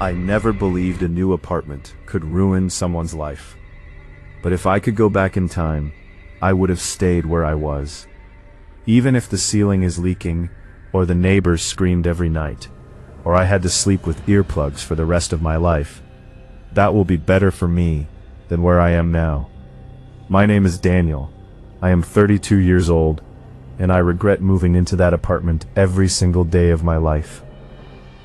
I never believed a new apartment could ruin someone's life. But if I could go back in time, I would have stayed where I was. Even if the ceiling is leaking, or the neighbors screamed every night, or I had to sleep with earplugs for the rest of my life, that will be better for me than where I am now. My name is Daniel. I am 32 years old, and I regret moving into that apartment every single day of my life.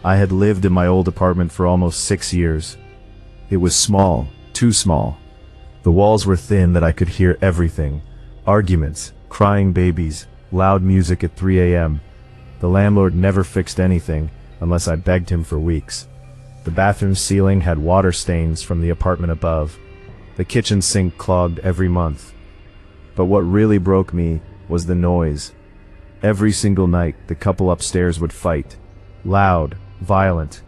I had lived in my old apartment for almost 6 years. It was small, too small. The walls were thin that I could hear everything. Arguments, crying babies, loud music at 3 a.m. The landlord never fixed anything unless I begged him for weeks. The bathroom ceiling had water stains from the apartment above. The kitchen sink clogged every month. But what really broke me was the noise. Every single night, the couple upstairs would fight. Loud, violent.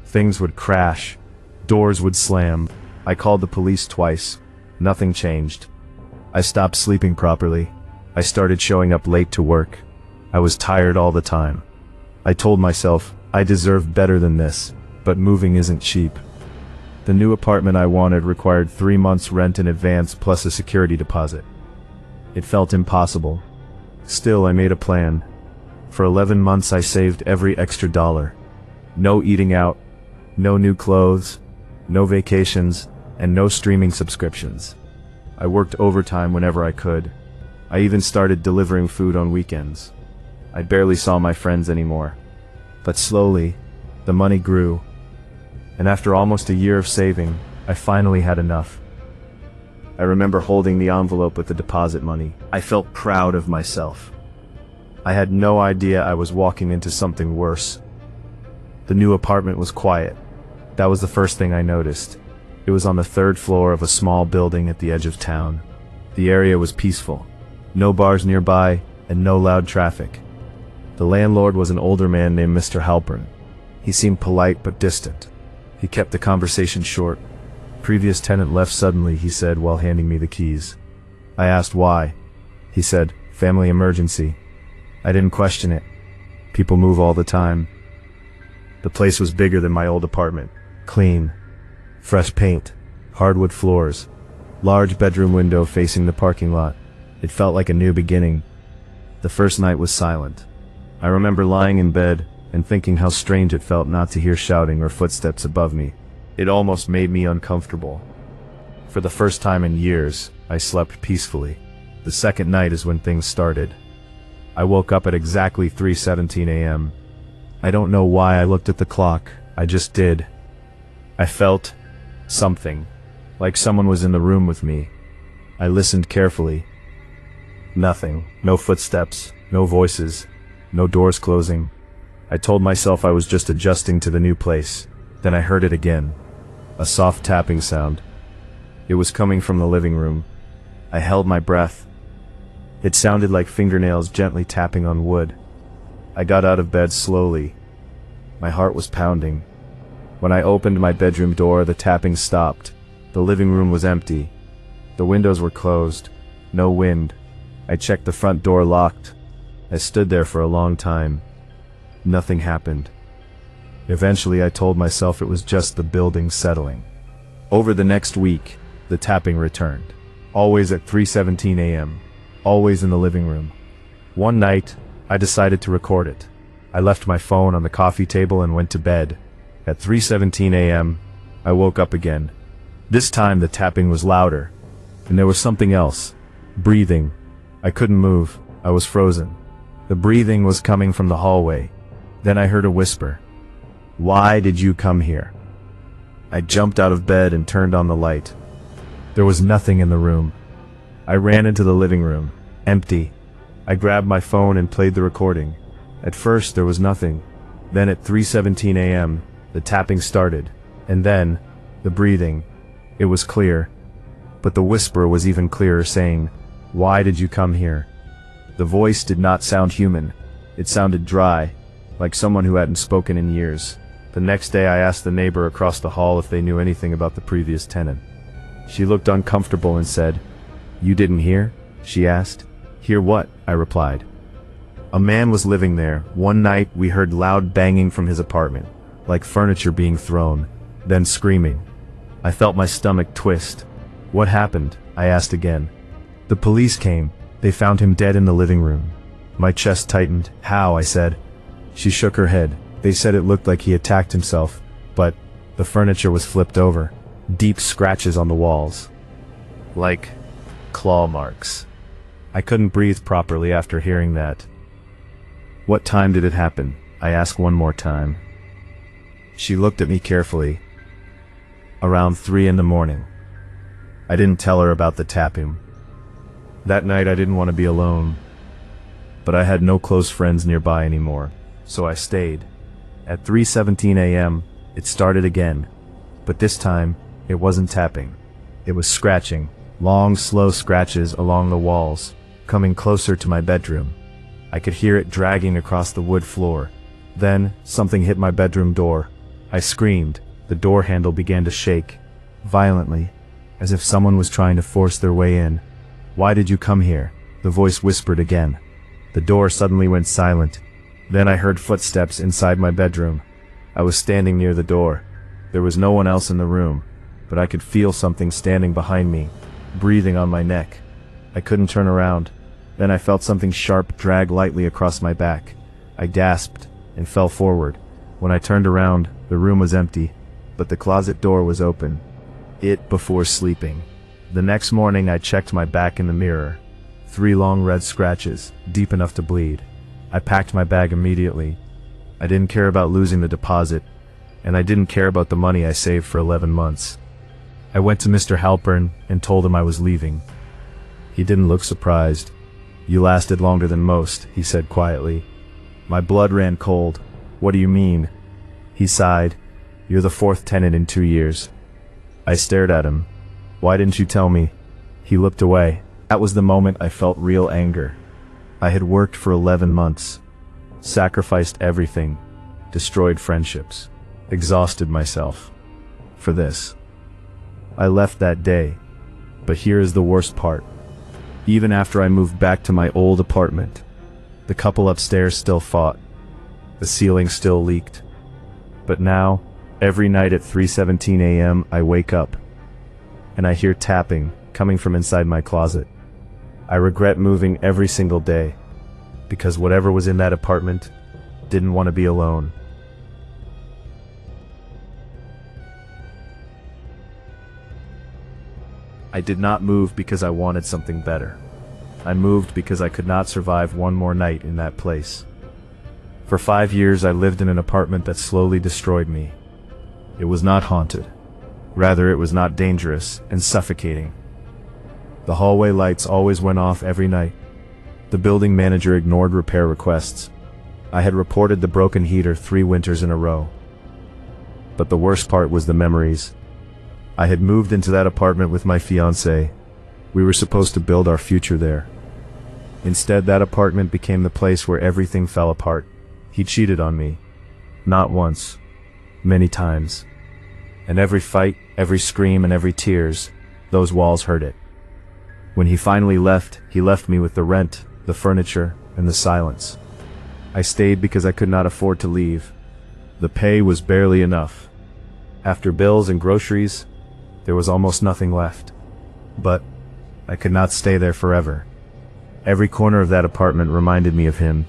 Things would crash. Doors would slam. I called the police twice. Nothing changed. I stopped sleeping properly. I started showing up late to work. I was tired all the time. I told myself, I deserve better than this, but moving isn't cheap. The new apartment I wanted required 3 months' rent in advance plus a security deposit. It felt impossible. Still, I made a plan. For 11 months I saved every extra dollar. No eating out, no new clothes, no vacations, and no streaming subscriptions. I worked overtime whenever I could. I even started delivering food on weekends. I barely saw my friends anymore. But slowly, the money grew. And after almost a year of saving, I finally had enough. I remember holding the envelope with the deposit money. I felt proud of myself. I had no idea I was walking into something worse. The new apartment was quiet. That was the first thing I noticed. It was on the 3rd floor of a small building at the edge of town. The area was peaceful. No bars nearby, and no loud traffic. The landlord was an older man named Mr. Halpern. He seemed polite but distant. He kept the conversation short. Previous tenant left suddenly, he said while handing me the keys. I asked why. He said, family emergency. I didn't question it. People move all the time. The place was bigger than my old apartment. Clean. Fresh paint. Hardwood floors. Large bedroom window facing the parking lot. It felt like a new beginning. The first night was silent. I remember lying in bed and thinking how strange it felt not to hear shouting or footsteps above me. It almost made me uncomfortable. For the first time in years, I slept peacefully. The second night is when things started. I woke up at exactly 3:17 a.m. I don't know why I looked at the clock, I just did. I felt something, like someone was in the room with me. I listened carefully. Nothing, no footsteps, no voices, no doors closing. I told myself I was just adjusting to the new place. Then I heard it again. A soft tapping sound. It was coming from the living room. I held my breath. It sounded like fingernails gently tapping on wood. I got out of bed slowly. My heart was pounding. When I opened my bedroom door, the tapping stopped. The living room was empty. The windows were closed. No wind. I checked the front door locked. I stood there for a long time. Nothing happened. Eventually I told myself it was just the building settling. Over the next week, the tapping returned. Always at 3:17 a.m. Always in the living room. One night, I decided to record it. I left my phone on the coffee table and went to bed. At 3:17 a.m., I woke up again. This time the tapping was louder. And there was something else. Breathing. I couldn't move. I was frozen. The breathing was coming from the hallway. Then I heard a whisper. "Why did you come here?" I jumped out of bed and turned on the light. There was nothing in the room. I ran into the living room. Empty. I grabbed my phone and played the recording. At first there was nothing. Then at 3:17 a.m., the tapping started. And then, the breathing. It was clear. But the whisper was even clearer, saying, "Why did you come here?" The voice did not sound human. It sounded dry, like someone who hadn't spoken in years. The next day I asked the neighbor across the hall if they knew anything about the previous tenant. She looked uncomfortable and said, "You didn't hear?" she asked. "Hear what?" I replied. A man was living there. One night we heard loud banging from his apartment. like furniture being thrown, then screaming. I felt my stomach twist. What happened? I asked again. The police came. They found him dead in the living room. My chest tightened. How? I said. She shook her head. They said it looked like he attacked himself, but the furniture was flipped over. Deep scratches on the walls. Like claw marks. I couldn't breathe properly after hearing that. What time did it happen? I asked one more time. She looked at me carefully. Around 3 in the morning. I didn't tell her about the tapping. That night I didn't want to be alone, but I had no close friends nearby anymore, so I stayed. At 3:17 a.m., it started again, but this time, it wasn't tapping. It was scratching, long, slow scratches along the walls, coming closer to my bedroom. I could hear it dragging across the wood floor. Then, something hit my bedroom door. I screamed. The door handle began to shake, violently, as if someone was trying to force their way in. Why did you come here? The voice whispered again. The door suddenly went silent. Then I heard footsteps inside my bedroom. I was standing near the door. There was no one else in the room, but I could feel something standing behind me, breathing on my neck. I couldn't turn around. Then I felt something sharp drag lightly across my back. I gasped and fell forward. When I turned around, the room was empty, but the closet door was open. Before sleeping. The next morning I checked my back in the mirror. 3 long red scratches, deep enough to bleed. I packed my bag immediately. I didn't care about losing the deposit, and I didn't care about the money I saved for 11 months. I went to Mr. Halpern and told him I was leaving. He didn't look surprised. You lasted longer than most, he said quietly. My blood ran cold. What do you mean? He sighed. You're the 4th tenant in 2 years. I stared at him. Why didn't you tell me? He looked away. That was the moment I felt real anger. I had worked for 11 months, sacrificed everything, destroyed friendships, exhausted myself. For this. I left that day, but here is the worst part. Even after I moved back to my old apartment, the couple upstairs still fought. The ceiling still leaked. But now, every night at 3:17 a.m. I wake up, and I hear tapping coming from inside my closet. I regret moving every single day, because whatever was in that apartment didn't want to be alone. I did not move because I wanted something better. I moved because I could not survive one more night in that place. For 5 years I lived in an apartment that slowly destroyed me. It was not haunted. Rather, it was not dangerous and suffocating. The hallway lights always went off every night. The building manager ignored repair requests. I had reported the broken heater 3 winters in a row. But the worst part was the memories. I had moved into that apartment with my fiancée. We were supposed to build our future there. Instead, that apartment became the place where everything fell apart. He cheated on me. Not once. Many times. And every fight, every scream, and every tears, those walls hurt it. When he finally left, he left me with the rent, the furniture, and the silence. I stayed because I could not afford to leave. The pay was barely enough. After bills and groceries, there was almost nothing left. But I could not stay there forever. Every corner of that apartment reminded me of him.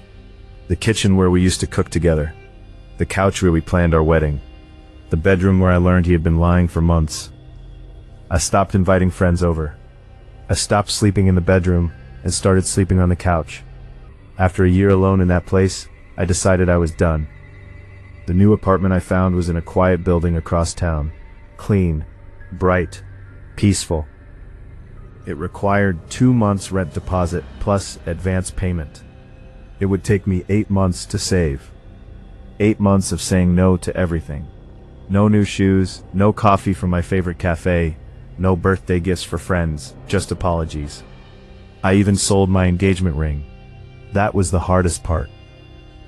The kitchen where we used to cook together. The couch where we planned our wedding. The bedroom where I learned he had been lying for months. I stopped inviting friends over. I stopped sleeping in the bedroom and started sleeping on the couch. After a year alone in that place, I decided I was done. The new apartment I found was in a quiet building across town. Clean, bright, peaceful. It required 2 months rent deposit plus advance payment. It would take me 8 months to save. 8 months of saying no to everything. No new shoes, no coffee from my favorite cafe, no birthday gifts for friends, just apologies. I even sold my engagement ring. That was the hardest part.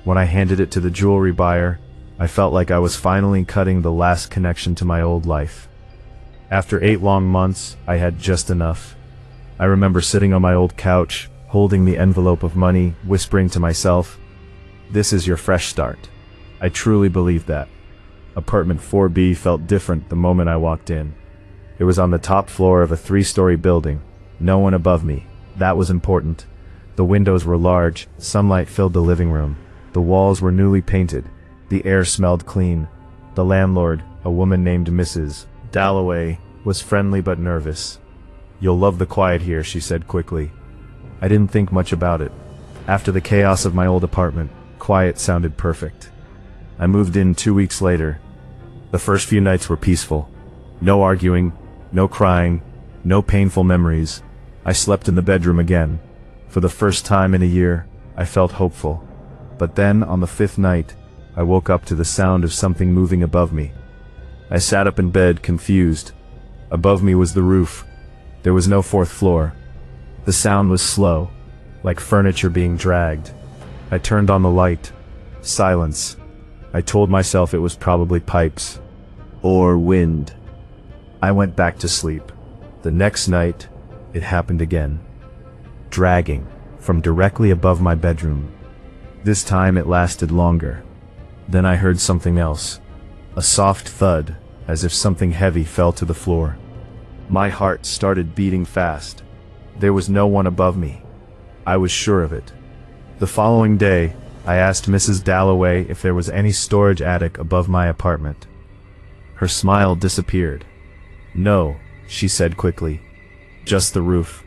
When I handed it to the jewelry buyer, I felt like I was finally cutting the last connection to my old life. After 8 long months, I had just enough. I remember sitting on my old couch, holding the envelope of money, whispering to myself, "This is your fresh start." I truly believed that. Apartment 4B felt different the moment I walked in. It was on the top floor of a 3-story building. No one above me. That was important. The windows were large, sunlight filled the living room. The walls were newly painted. The air smelled clean. The landlord, a woman named Mrs. Dalloway, was friendly but nervous. "You'll love the quiet here," she said quickly. I didn't think much about it. After the chaos of my old apartment, quiet sounded perfect. I moved in 2 weeks later. The first few nights were peaceful. No arguing, no crying, no painful memories. I slept in the bedroom again. For the first time in a year, I felt hopeful. But then, on the 5th night, I woke up to the sound of something moving above me. I sat up in bed, confused. Above me was the roof. There was no 4th floor. The sound was slow, like furniture being dragged. I turned on the light. Silence. I told myself it was probably pipes. Or wind. I went back to sleep. The next night, it happened again. Dragging, from directly above my bedroom. This time it lasted longer. Then I heard something else. A soft thud, as if something heavy fell to the floor. My heart started beating fast. There was no one above me. I was sure of it. The following day, I asked Mrs. Dalloway if there was any storage attic above my apartment. Her smile disappeared. "No," she said quickly. "Just the roof."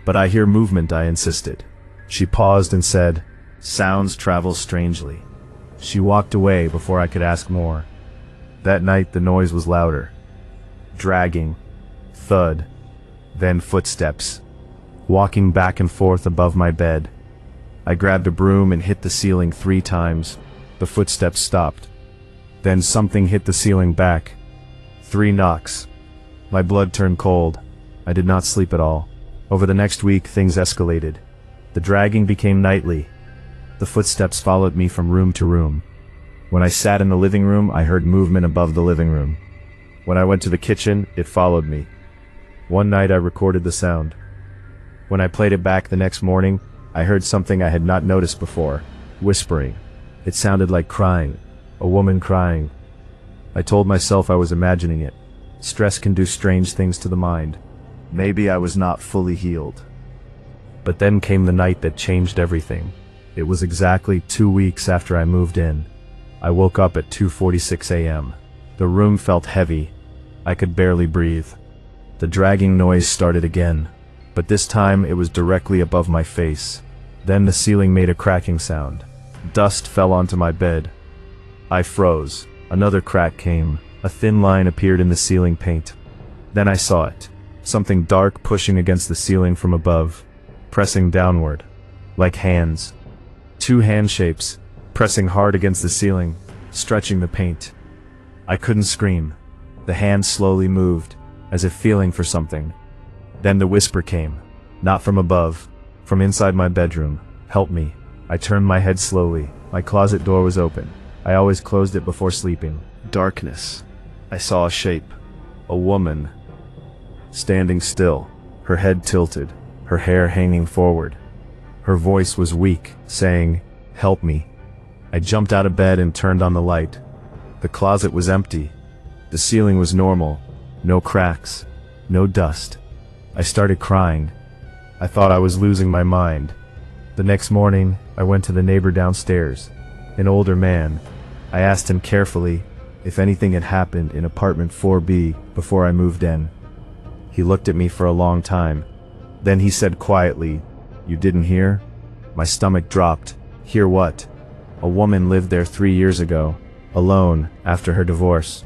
"But I hear movement," I insisted. She paused and said, "Sounds travel strangely." She walked away before I could ask more. That night the noise was louder. Dragging. Thud. Then footsteps. Walking back and forth above my bed. I grabbed a broom and hit the ceiling 3 times. The footsteps stopped. Then something hit the ceiling back. 3 knocks. My blood turned cold. I did not sleep at all. Over the next week, things escalated. The dragging became nightly. The footsteps followed me from room to room. When I sat in the living room, I heard movement above the living room. When I went to the kitchen, it followed me. One night I recorded the sound. When I played it back the next morning, I heard something I had not noticed before. Whispering. It sounded like crying. A woman crying. I told myself I was imagining it. Stress can do strange things to the mind. Maybe I was not fully healed. But then came the night that changed everything. It was exactly 2 weeks after I moved in. I woke up at 2:46 a.m. The room felt heavy. I could barely breathe. The dragging noise started again, but this time it was directly above my face. Then the ceiling made a cracking sound. Dust fell onto my bed. I froze. Another crack came. A thin line appeared in the ceiling paint. Then I saw it. Something dark pushing against the ceiling from above, pressing downward, like hands. 2 hand shapes, pressing hard against the ceiling, stretching the paint. I couldn't scream. The hands slowly moved, as if feeling for something. Then the whisper came, not from above, from inside my bedroom. "Help me." I turned my head slowly. My closet door was open. I always closed it before sleeping. Darkness. I saw a shape. A woman. Standing still, her head tilted, her hair hanging forward. Her voice was weak, saying, "Help me." I jumped out of bed and turned on the light. The closet was empty. The ceiling was normal. No cracks. No dust. I started crying. I thought I was losing my mind. The next morning, I went to the neighbor downstairs, an older man. I asked him carefully if anything had happened in apartment 4B before I moved in. He looked at me for a long time. Then he said quietly, "You didn't hear?" My stomach dropped. Hear what? A woman lived there 3 years ago, alone, after her divorce.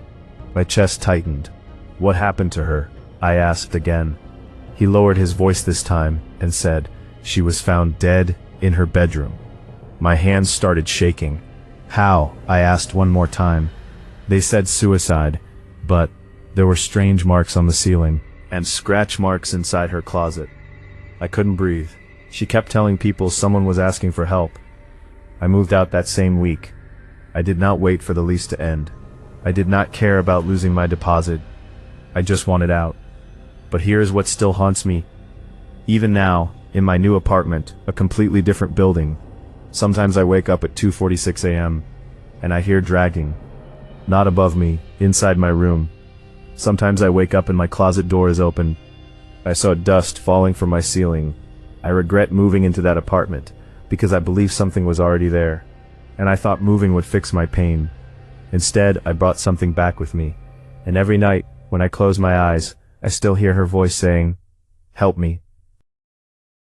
My chest tightened. What happened to her? I asked again. He lowered his voice this time and said, "She was found dead in her bedroom." My hands started shaking. "How?" I asked one more time. They said suicide, but there were strange marks on the ceiling and scratch marks inside her closet. I couldn't breathe. She kept telling people someone was asking for help. I moved out that same week. I did not wait for the lease to end. I did not care about losing my deposit. I just wanted out. But here's what still haunts me. Even now, in my new apartment, a completely different building, sometimes I wake up at 2:46 a.m. and I hear dragging. not above me, inside my room. Sometimes I wake up and my closet door is open. I saw dust falling from my ceiling. I regret moving into that apartment, because I believed something was already there, and I thought moving would fix my pain. Instead, I brought something back with me, and every night, when I close my eyes, I still hear her voice saying, "Help me."